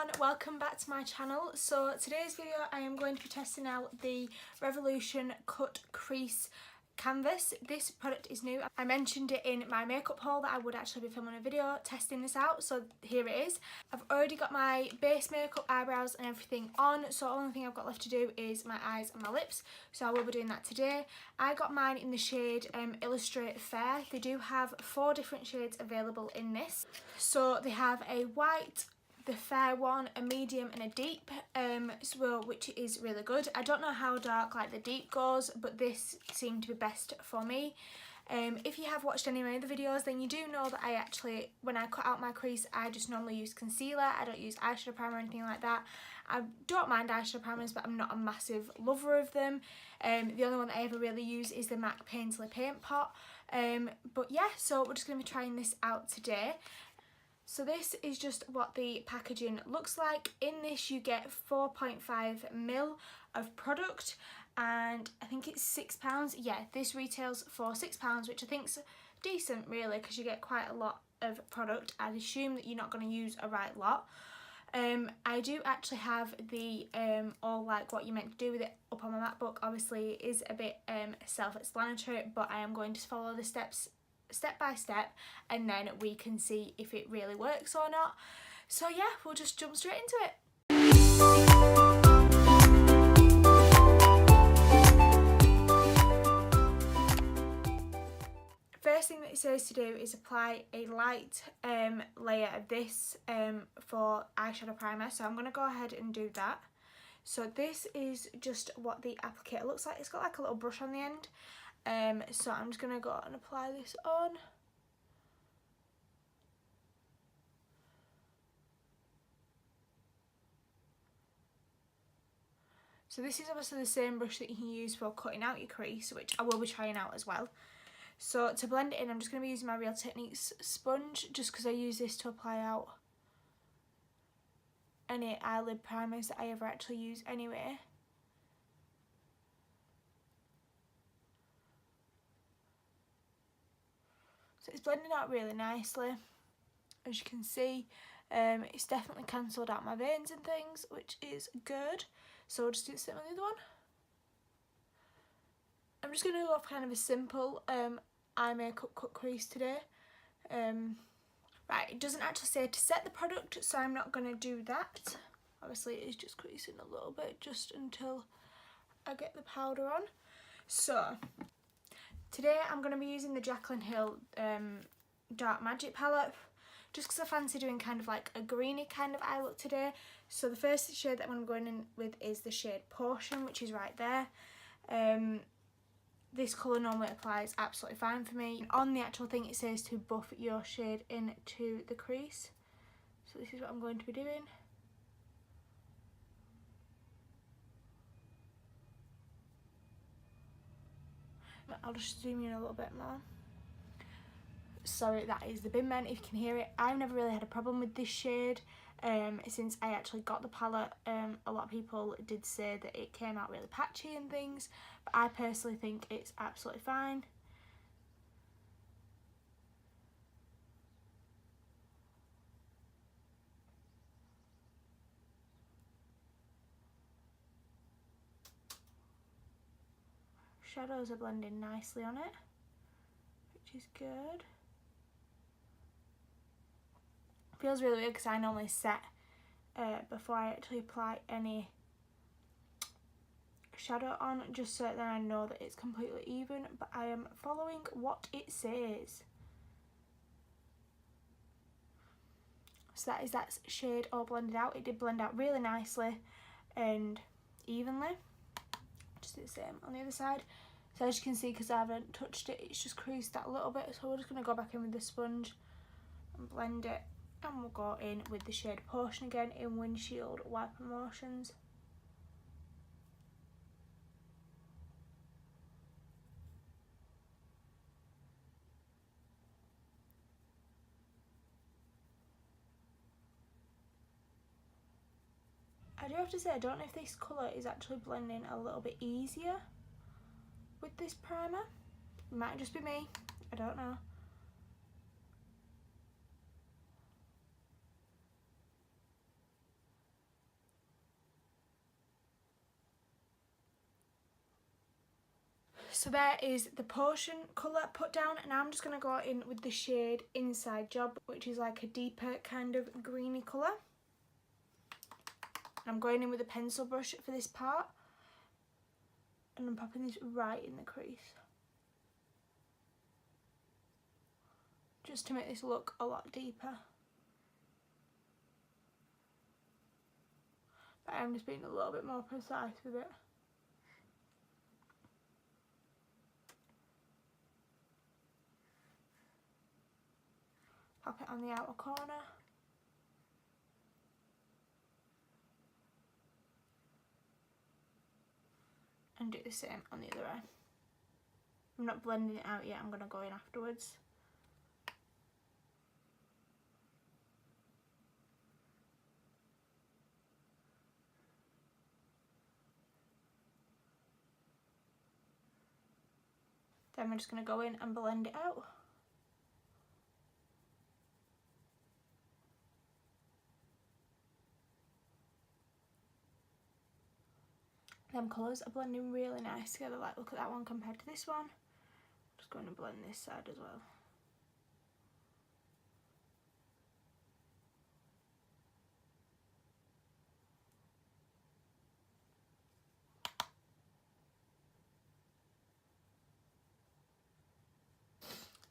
everyone, welcome back to my channel. So today's video I am going to be testing out the Revolution Cut Crease canvas. This product is new. I mentioned it in my makeup haul that I would actually be filming a video testing this out, so here it is. I've already got my base makeup, eyebrows and everything on, so the only thing I've got left to do is my eyes and my lips, so I will be doing that today. I got mine in the shade Illustrate Fair. They do have 4 different shades available in this. So they have a white, the fair one, a medium and a deep, which is really good. I don't know how dark like the deep goes, but this seemed to be best for me. If you have watched any of my other videos, then you do know that I actually, when I cut out my crease, I just normally use concealer. I don't use eyeshadow primer or anything like that. I don't mind eyeshadow primers, but I'm not a massive lover of them. The only one that I ever really use is the MAC Paisley Paint Pot. But yeah, so we're just going to be trying this out today. So this is just what the packaging looks like. In this you get 4.5ml of product and I think it's £6. Yeah, this retails for £6, which I think's decent really, because you get quite a lot of product. I'd assume that you're not going to use a right lot. I do actually have the all like what you're meant to do with it up on my MacBook. Obviously it is a bit self-explanatory, but I am going to follow the steps step by step and then we can see if it really works or not. So yeah, we'll just jump straight into it. First thing that it says to do is apply a light layer of this for eyeshadow primer, so I'm going to go ahead and do that. So this is just what the applicator looks like. It's got like a little brush on the end. So I'm just going to go and apply this on. So this is obviously the same brush that you can use for cutting out your crease, which I will be trying out as well. So to blend it in, I'm just going to be using my Real Techniques sponge, just because I use this to apply out any eyelid primers that I ever actually use anyway. So it's blending out really nicely, as you can see. It's definitely cancelled out my veins and things, which is good. So we'll just do the same on the other one. I'm just going to go off kind of a simple eye makeup cut crease today. Right, it doesn't actually say to set the product, so I'm not going to do that. Obviously it is just creasing a little bit just until I get the powder on. So today I'm going to be using the Jaclyn Hill Dark Magic palette, just because I fancy doing kind of like a greeny kind of eye look today. So the first shade that I'm going in with is the shade Potion, which is right there. This colour normally applies absolutely fine for me. On the actual thing it says to buff your shade into the crease. So this is what I'm going to be doing. I'll just zoom in a little bit more. Sorry, that is the bin men if you can hear it. I've never really had a problem with this shade since I actually got the palette. A lot of people did say that it came out really patchy and things, but I personally think it's absolutely fine. Shadows are blending nicely on it, which is good. Feels really weird because I normally set before I actually apply any shadow on, just so that I know that it's completely even, but I am following what it says. So that is that shade all blended out. It did blend out really nicely and evenly. Just do the same on the other side. So as you can see, because I haven't touched it, it's just creased that a little bit, so we're just going to go back in with the sponge and blend it. And we'll go in with the shade Potion again in windshield wiper motions. I do have to say, I don't know if this colour is actually blending a little bit easier with this primer. It might just be me, I don't know. So there is the potion colour put down, and I'm just going to go in with the shade Inside Job, which is like a deeper kind of greeny colour. I'm going in with a pencil brush for this part, and I'm popping this right in the crease, just to make this look a lot deeper. But I'm just being a little bit more precise with it. Pop it on the outer corner. And do the same on the other eye. I'm not blending it out yet, I'm going to go in afterwards. Then we're just going to go in and blend it out. Them colours are blending really nice together, like look at that one compared to this one. Just going to blend this side as well.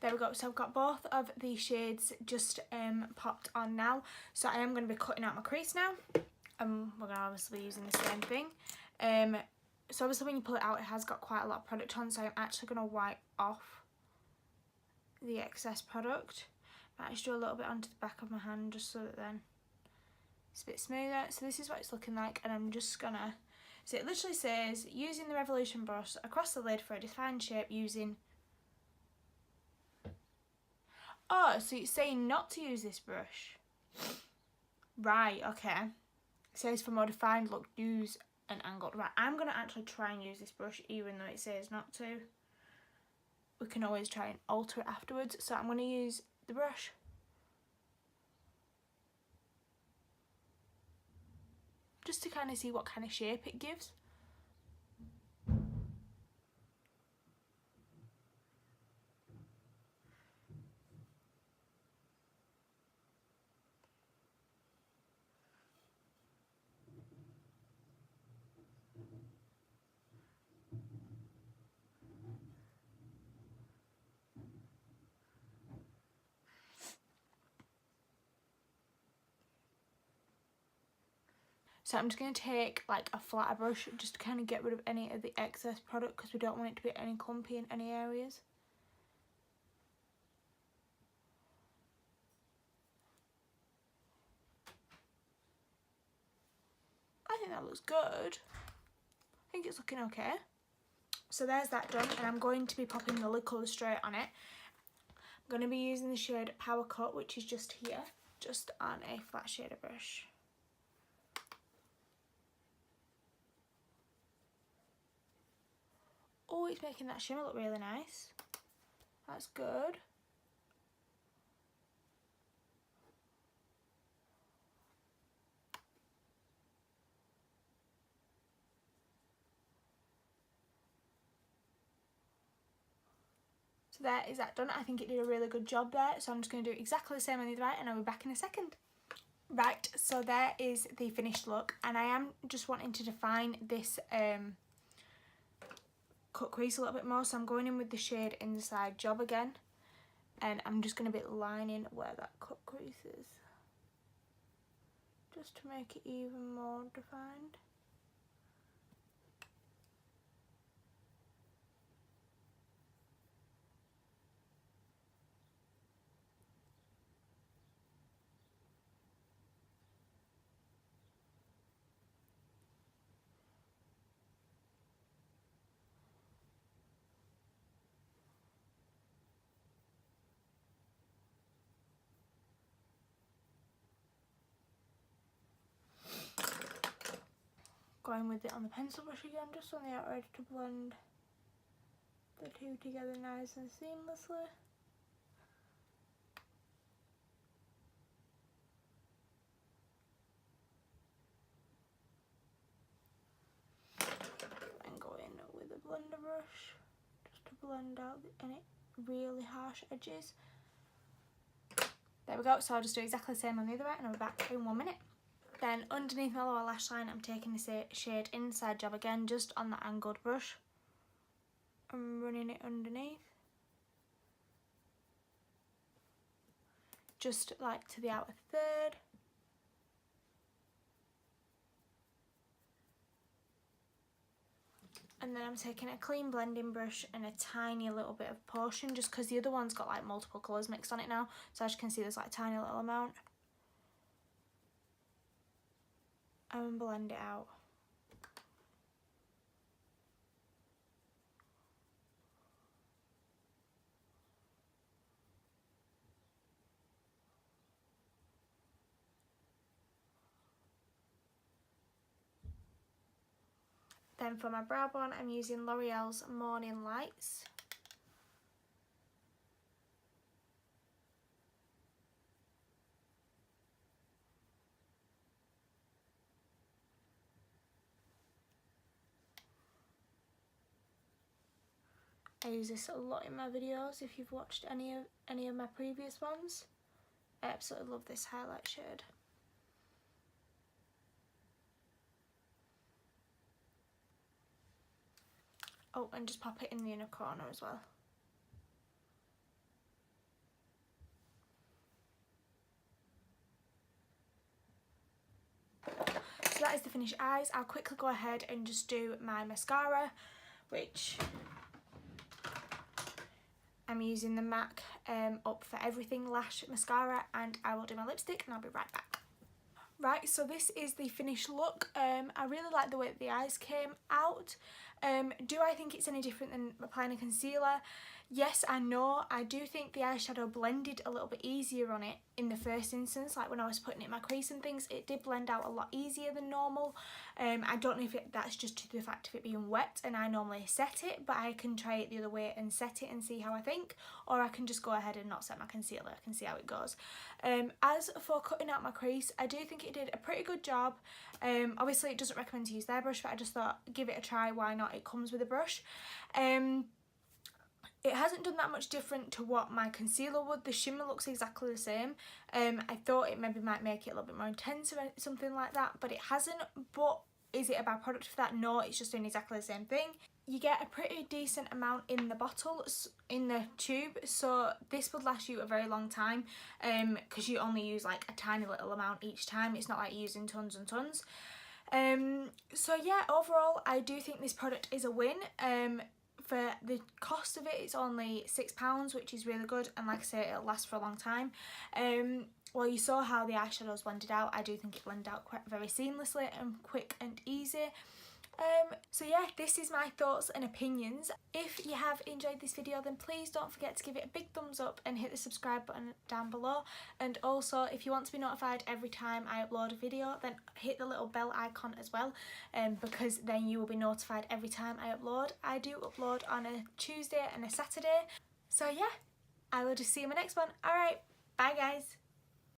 There we go, so I've got both of these shades just popped on now. So I am going to be cutting out my crease now. We're going to obviously be using the same thing. So obviously when you pull it out, it has got quite a lot of product on, so I'm actually going to wipe off the excess product. I just do a little bit onto the back of my hand just so that then it's a bit smoother. So this is what it's looking like, and I'm just going to... So it literally says, using the Revolution brush across the lid for a defined shape using... Oh, so it's saying not to use this brush. Right, okay. It says for more defined look, use an angled. Right, I'm going to actually try and use this brush even though it says not to. We can always try and alter it afterwards. So I'm going to use the brush. Just to kind of see what kind of shape it gives. So I'm just going to take like a flatter brush just to kind of get rid of any of the excess product, because we don't want it to be any clumpy in any areas. I think that looks good. I think it's looking okay. So there's that done, and I'm going to be popping the lid colour straight on it. I'm going to be using the shade Power Cut, which is just here, just on a flat shader brush. Oh, it's making that shimmer look really nice. That's good. So there is that done. I think it did a really good job there. So I'm just going to do exactly the same on the other eye, and I'll be back in a second. Right, so there is the finished look, and I am just wanting to define this cut crease a little bit more, so I'm going in with the shade Inside Job again, and I'm just going to be lining where that cut crease is, just to make it even more defined. Going with it on the pencil brush again, just on the outer edge to blend the two together nice and seamlessly. And go in with a blender brush. blend out any really harsh edges. There we go, so I'll just do exactly the same on the other eye and I'll be back in 1 minute. Then underneath my lower lash line, I'm taking the shade Inside Job again, just on the angled brush. I'm running it underneath. Just like to the outer third. And then I'm taking a clean blending brush and a tiny little bit of portion, just because the other one's got like multiple colours mixed on it now. So as you can see, there's like a tiny little amount. And blend it out. Then for my brow bone, I'm using L'Oreal's Morning Lights. I use this a lot in my videos if you've watched any of my previous ones. I absolutely love this highlight shade. Oh, and just pop it in the inner corner as well. So that is the finished eyes. I'll quickly go ahead and just do my mascara, which I'm using the MAC Up For Everything Lash Mascara, and I will do my lipstick and I'll be right back. Right, so this is the finished look. I really like the way that the eyes came out. Do I think it's any different than applying a concealer? Yes, I know. I do think the eyeshadow blended a little bit easier on it in the first instance. Like when I was putting it in my crease and things, it did blend out a lot easier than normal. I don't know if that's just due to the fact of it being wet and I normally set it, but I can try it the other way and set it and see how I think, or I can just go ahead and not set my concealer. I can see how it goes. As for cutting out my crease, I do think it did a pretty good job. Obviously it doesn't recommend to use their brush, but I just thought give it a try, why not? It comes with a brush. It hasn't done that much different to what my concealer would. The shimmer looks exactly the same. I thought it maybe might make it a little bit more intense or something like that, but it hasn't. But is it a bad product for that? No, it's just doing exactly the same thing. You get a pretty decent amount in the bottle, in the tube, so this would last you a very long time because you only use like a tiny little amount each time. It's not like using tons and tons. So yeah, overall I do think this product is a win. For the cost of it, it's only £6, which is really good, and like I say, it'll last for a long time. Well, you saw how the eyeshadows blended out. I do think it blended out quite very seamlessly and quick and easy. So yeah, this is my thoughts and opinions. If you have enjoyed this video, then please don't forget to give it a big thumbs up and hit the subscribe button down below. And also, if you want to be notified every time I upload a video, then hit the little bell icon as well, because then you will be notified every time I upload. I do upload on a Tuesday and a Saturday. So yeah, I will just see you in my next one. Alright, bye guys.